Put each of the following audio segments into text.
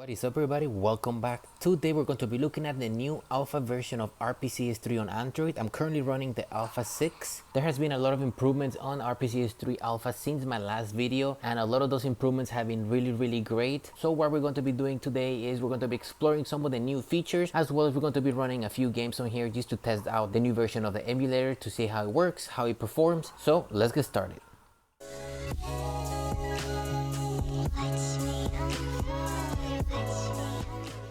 What is up everybody, welcome back. Today we're going to be looking at the new alpha version of RPCS3 on Android. I'm currently running the alpha 6. There has been a lot of improvements on RPCS3 alpha since my last video, and a lot of those improvements have been really great. So what we're going to be doing today is we're going to be exploring some of the new features, as well as we're going to be running a few games on here just to test out the new version of the emulator to see how it works, how it performs. So let's get started.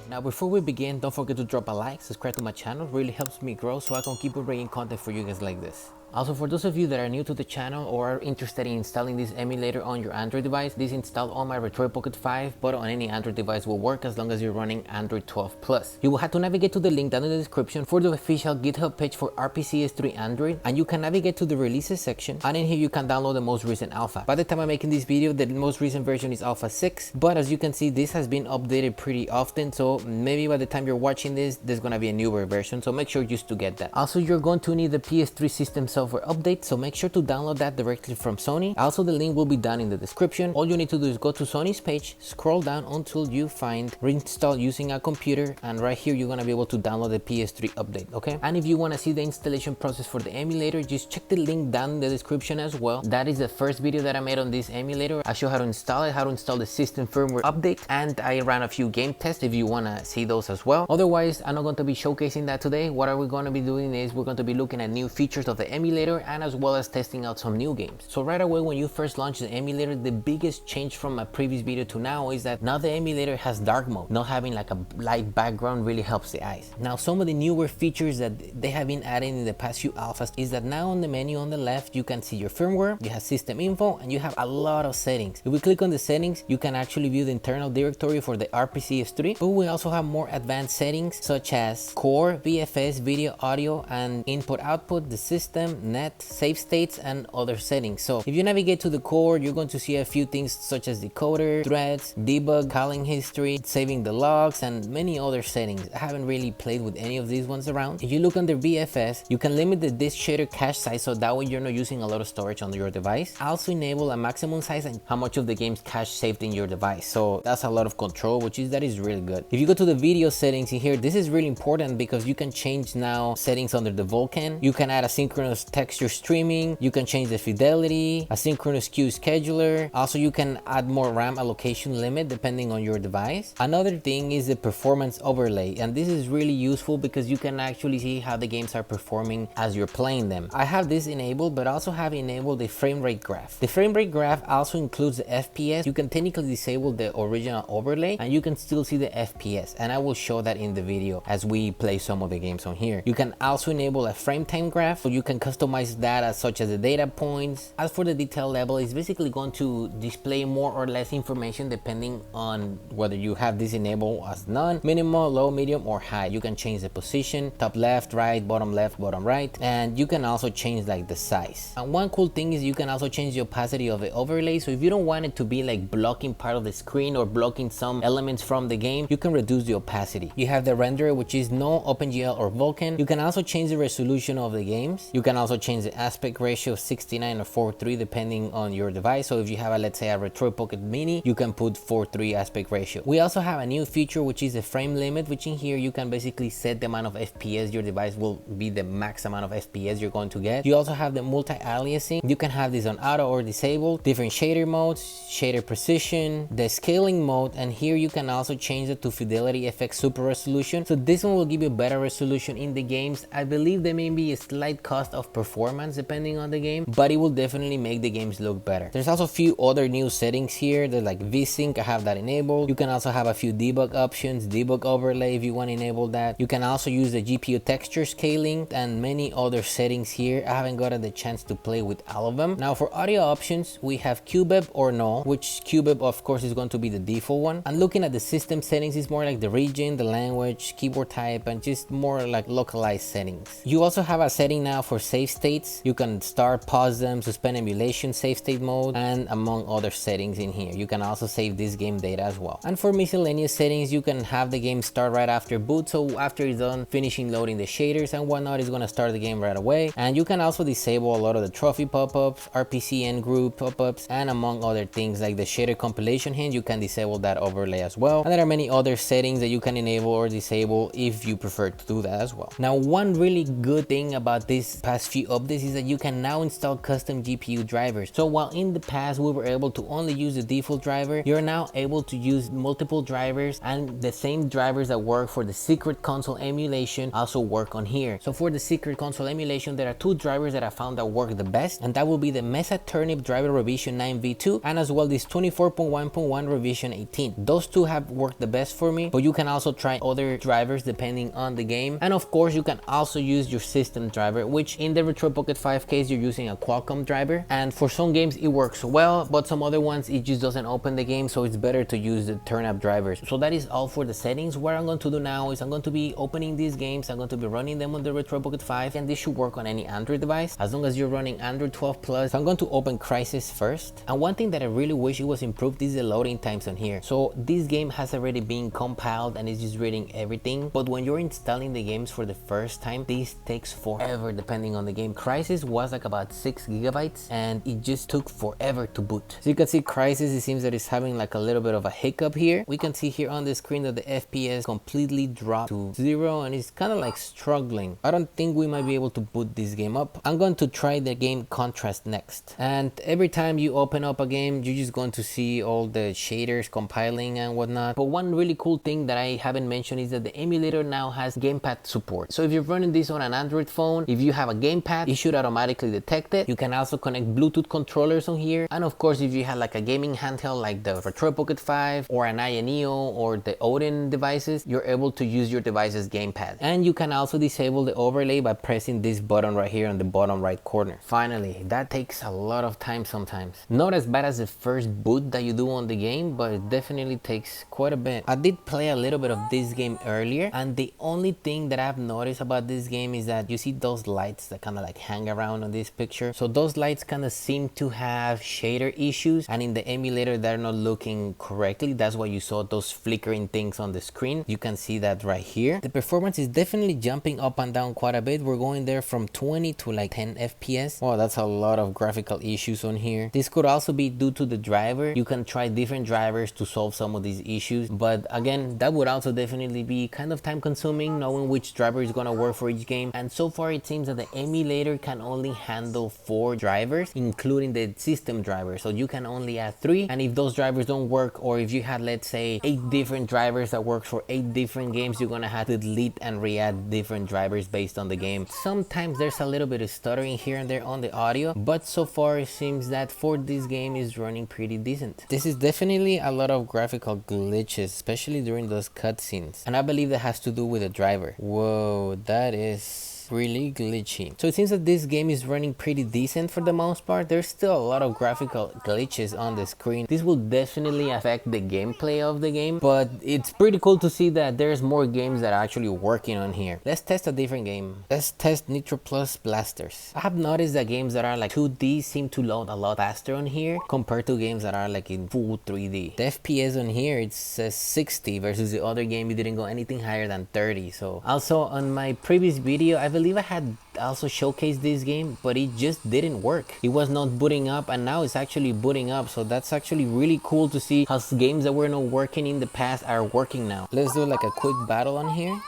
Now before we begin, don't forget to drop a like, subscribe to my channel, really helps me grow so I can keep bringing content for you guys like this. Also, for those of you that are new to the channel or are interested in installing this emulator on your Android device, this installed on my Retroid Pocket 5, but on any Android device will work as long as you're running Android 12 Plus. You will have to navigate to the link down in the description for the official GitHub page for RPCS3 Android, and you can navigate to the releases section, and in here you can download the most recent alpha. By the time I'm making this video, the most recent version is alpha 6, but as you can see, this has been updated pretty often, so maybe by the time you're watching this, there's gonna be a newer version, so make sure just to get that. Also, you're going to need the PS3 system software update, so make sure to download that directly from Sony. Also, the link will be down in the description. All you need to do is go to Sony's page, scroll down until you find reinstall using a computer, and right here you're gonna be able to download the PS3 update, okay? And if you want to see the installation process for the emulator, just check the link down in the description as well. That is the first video that I made on this emulator. I show how to install it, how to install the system firmware update, and I ran a few game tests if you want to see those as well. Otherwise, I'm not going to be showcasing that today. What are we going to be doing is we're going to be looking at new features of the emulator, and as well as testing out some new games. So right away, when you first launch the emulator, the biggest change from my previous video to now is that now the emulator has dark mode. Not having like a light background really helps the eyes. Now, some of the newer features that they have been adding in the past few alphas is that now on the menu on the left, you can see your firmware, you have system info, and you have a lot of settings. If we click on the settings, you can actually view the internal directory for the RPCS3, but we also have more advanced settings such as core, VFS, video, audio, and input output, the system, net, save states, and other settings. So if you navigate to the core, you're going to see a few things such as decoder, threads, debug, calling history, saving the logs, and many other settings. I haven't really played with any of these ones around. If you look under VFS, you can limit the disk shader cache size, so that way you're not using a lot of storage on your device. Also enable a maximum size and how much of the game's cache saved in your device. So that's a lot of control, that is really good. If you go to the video settings in here, this is really important because you can change now settings under the Vulkan. You can add asynchronous texture streaming, you can change the fidelity, asynchronous queue scheduler. Also, you can add more RAM allocation limit depending on your device. Another thing is the performance overlay, and this is really useful because you can actually see how the games are performing as you're playing them. I have this enabled, but also have enabled the frame rate graph. The frame rate graph also includes the FPS. You can technically disable the original overlay and you can still see the FPS, and I will show that in the video as we play some of the games on here. You can also enable a frame time graph, so you can customize that as such as the data points. As for the detail level, it's basically going to display more or less information depending on whether you have this enabled as none, minimal, low, medium, or high. You can change the position, top left, bottom right, and you can also change like the size. And one cool thing is you can also change the opacity of the overlay. So if you don't want it to be like blocking part of the screen or blocking some elements from the game, you can reduce the opacity. You have the renderer, which is no OpenGL or Vulkan. You can also change the resolution of the games. You can also change the aspect ratio of 69 or 4:3 depending on your device. So if you have let's say a Retroid Pocket Mini, you can put 4:3 aspect ratio. We also have a new feature, which is the frame limit, which in here you can basically set the amount of FPS your device will be, the max amount of FPS you're going to get. You also have the multi-aliasing. You can have this on auto or disabled, different shader modes, shader precision, the scaling mode, and here you can also change it to Fidelity FX Super Resolution. So this one will give you better resolution in the games. I believe there may be a slight cost of performance depending on the game, but it will definitely make the games look better. There's also a few other new settings here. They're like VSync, I have that enabled. You can also have a few debug options, debug overlay if you want to enable that. You can also use the GPU texture scaling and many other settings here. I haven't gotten the chance to play with all of them. Now for audio options, we have QBEP or no, which QBEP of course is going to be the default one. And looking at the system settings, is more like the region, the language, keyboard type, and just more like localized settings. You also have a setting now for save save states. You can start, pause them, suspend emulation, save state mode, and among other settings in here. You can also save this game data as well. And for miscellaneous settings, you can have the game start right after boot, so after it's done finishing loading the shaders and whatnot, it's gonna start the game right away. And you can also disable a lot of the trophy pop-ups, RPCN group pop-ups, and among other things like the shader compilation hint, you can disable that overlay as well. And there are many other settings that you can enable or disable if you prefer to do that as well. Now, one really good thing about this past few updates is that you can now install custom GPU drivers. So while in the past we were able to only use the default driver, you're now able to use multiple drivers, and the same drivers that work for the secret console emulation also work on here. So for the secret console emulation, there are two drivers that I found that work the best, and that will be the Mesa Turnip driver revision 9v2 and as well this 24.1.1 revision 18. Those two have worked the best for me, but you can also try other drivers depending on the game. And of course, you can also use your system driver, which in the Retroid Pocket 5 case, you're using a Qualcomm driver. And for some games, it works well, but some other ones, it just doesn't open the game. So it's better to use the turn-up drivers. So that is all for the settings. What I'm going to do now is I'm going to be opening these games. I'm going to be running them on the Retroid Pocket 5, and this should work on any Android device as long as you're running Android 12 Plus. So I'm going to open Crysis first. And one thing that I really wish it was improved is the loading times on here. So this game has already been compiled and it's just reading everything, but when you're installing the games for the first time, this takes forever depending on the game. Crysis was like about 6 gigabytes and it just took forever to boot. So you can see Crysis, it seems that it's having like a little bit of a hiccup here. We can see here on the screen that the FPS completely dropped to 0 and it's kind of like struggling. I don't think we might be able to boot this game up. I'm going to try the game Contrast next, and every time you open up a game, you're just going to see all the shaders compiling and whatnot. But one really cool thing that I haven't mentioned is that the emulator now has gamepad support. So if you're running this on an Android phone, if you have a gamepad, it should automatically detect it. You can also connect Bluetooth controllers on here, and of course if you have like a gaming handheld like the Retroid Pocket 5 or an ayaneo or the Odin devices, you're able to use your device's gamepad. And you can also disable the overlay by pressing this button right here on the bottom right corner. Finally, that takes a lot of time sometimes. Not as bad as the first boot that you do on the game, but it definitely takes quite a bit. I did play a little bit of this game earlier, and the only thing that I've noticed about this game is that you see those lights that kind of like hang around on this picture. So those lights kind of seem to have shader issues, and in the emulator they're not looking correctly. That's why you saw those flickering things on the screen. You can see that right here. The performance is definitely jumping up and down quite a bit. We're going there from 20 to like 10 FPS. Wow, that's a lot of graphical issues on here. This could also be due to the driver. You can try different drivers to solve some of these issues, but again, that would also definitely be kind of time consuming knowing which driver is going to work for each game. And so far it seems that the emulator can only handle 4 drivers, including the system driver. So you can only add 3, and if those drivers don't work, or if you had let's say 8 different drivers that work for 8 different games, you're gonna have to delete and re-add different drivers based on the game. Sometimes there's a little bit of stuttering here and there on the audio, but so far it seems that for this game is running pretty decent. This is definitely a lot of graphical glitches, especially during those cutscenes, and I believe that has to do with the driver. Whoa, that is really glitchy. So it seems that this game is running pretty decent for the most part. There's still a lot of graphical glitches on the screen. This will definitely affect the gameplay of the game, but it's pretty cool to see that there's more games that are actually working on here. Let's test a different game. Let's test Nitro Plus Blasters. I have noticed that games that are like 2D seem to load a lot faster on here compared to games that are like in full 3D. The FPS on here, it says 60 versus the other game, it didn't go anything higher than 30. So also on my previous video, I believe I had also showcased this game, but it just didn't work. It was not booting up, and now it's actually booting up. So that's actually really cool to see how games that were not working in the past are working now. Let's do like a quick battle on here.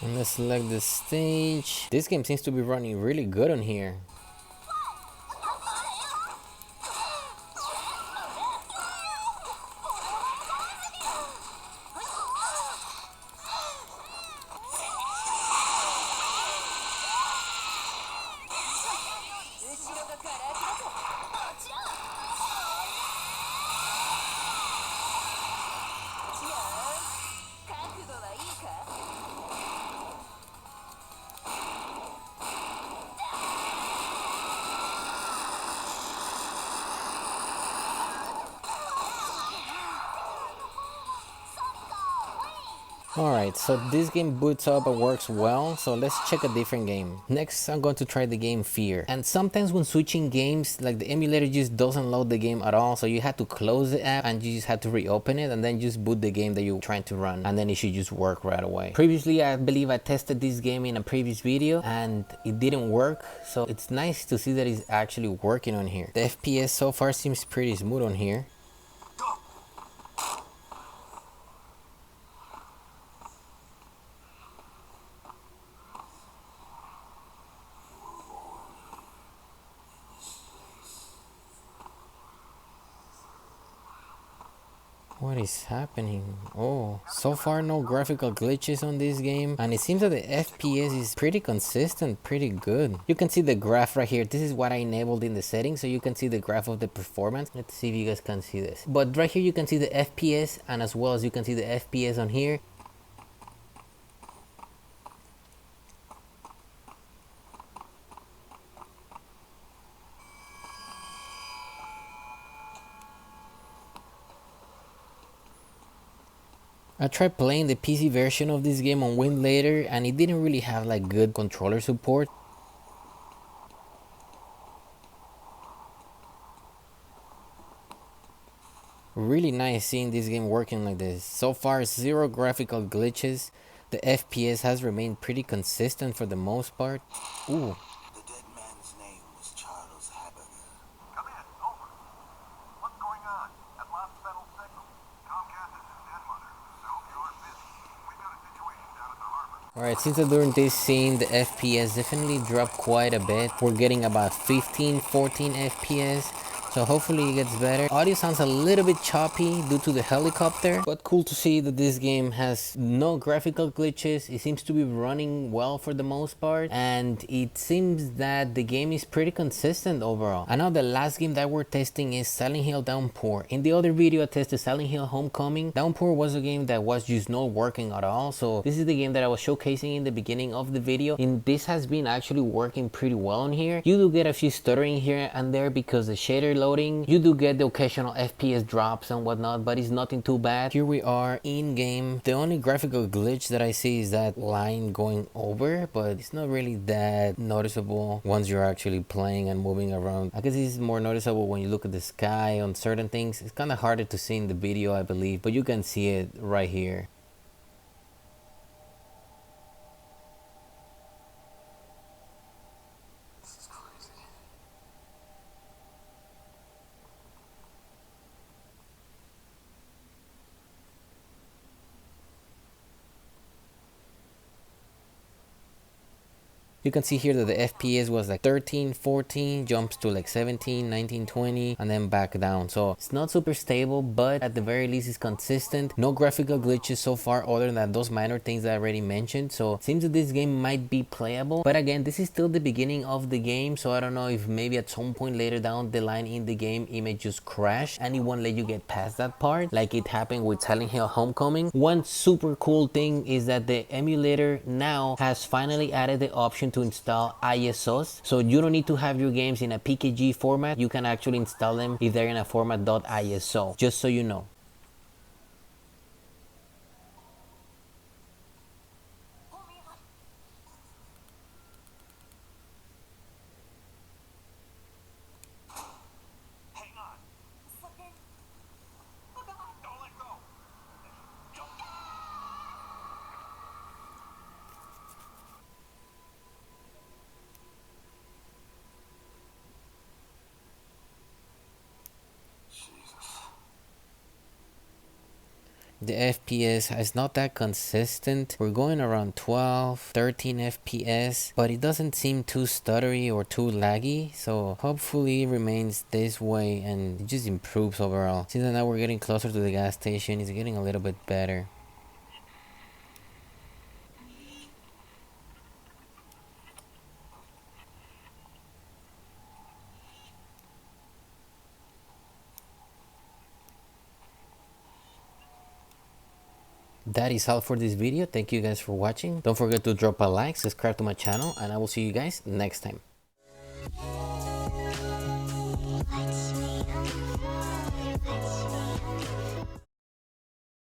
And let's select the stage. This game seems to be running really good on here. Alright, so this game boots up and works well, so let's check a different game. Next, I'm going to try the game Fear. And sometimes when switching games, like the emulator just doesn't load the game at all, so you have to close the app and you just have to reopen it and then just boot the game that you're trying to run, and then it should just work right away. Previously, I believe I tested this game in a previous video and it didn't work, so it's nice to see that it's actually working on here. The FPS so far seems pretty smooth on here. What is happening? Oh, so far no graphical glitches on this game, and it seems that the FPS is pretty consistent, pretty good. You can see the graph right here. This is what I enabled in the settings, so you can see the graph of the performance. Let's see if you guys can see this. But right here you can see the FPS, and as well as you can see the FPS on here. I tried playing the PC version of this game on winlator and it didn't really have like good controller support. Really nice seeing this game working like this. So far, zero graphical glitches. The FPS has remained pretty consistent for the most part. Ooh. Alright, since during this scene the FPS definitely dropped quite a bit. We're getting about 15-14 FPS. So hopefully it gets better. Audio sounds a little bit choppy due to the helicopter, but cool to see that this game has no graphical glitches. It seems to be running well for the most part, and it seems that the game is pretty consistent overall. I know the last game that we're testing is Silent Hill Downpour. In the other video I tested Silent Hill Homecoming. Downpour was a game that was just not working at all, so this is the game that I was showcasing in the beginning of the video, and this has been actually working pretty well on here. You do get a few stuttering here and there because the shader loading. You do get the occasional FPS drops and whatnot, but it's nothing too bad. Here we are in game. The only graphical glitch that I see is that line going over, but it's not really that noticeable once you're actually playing and moving around. I guess it's more noticeable when you look at the sky on certain things. It's kind of harder to see in the video, I believe, but you can see it right here. You can see here that the FPS was like 13, 14, jumps to like 17, 19, 20, and then back down. So it's not super stable, but at the very least it's consistent. No graphical glitches so far other than those minor things that I already mentioned. So it seems that this game might be playable. But again, this is still the beginning of the game. So I don't know if maybe at some point later down the line in the game, it may just crash and it won't let you get past that part like it happened with Silent Hill Homecoming. One super cool thing is that the emulator now has finally added the option to install ISOs, so you don't need to have your games in a PKG format. You can actually install them if they're in a format .iso, just so you know. The FPS is not that consistent. We're going around 12, 13 FPS, but it doesn't seem too stuttery or too laggy. So hopefully it remains this way and it just improves overall. Since now we're getting closer to the gas station, it's getting a little bit better. That is all for this video. Thank you guys for watching. Don't forget to drop a like, subscribe to my channel, and I will see you guys next time.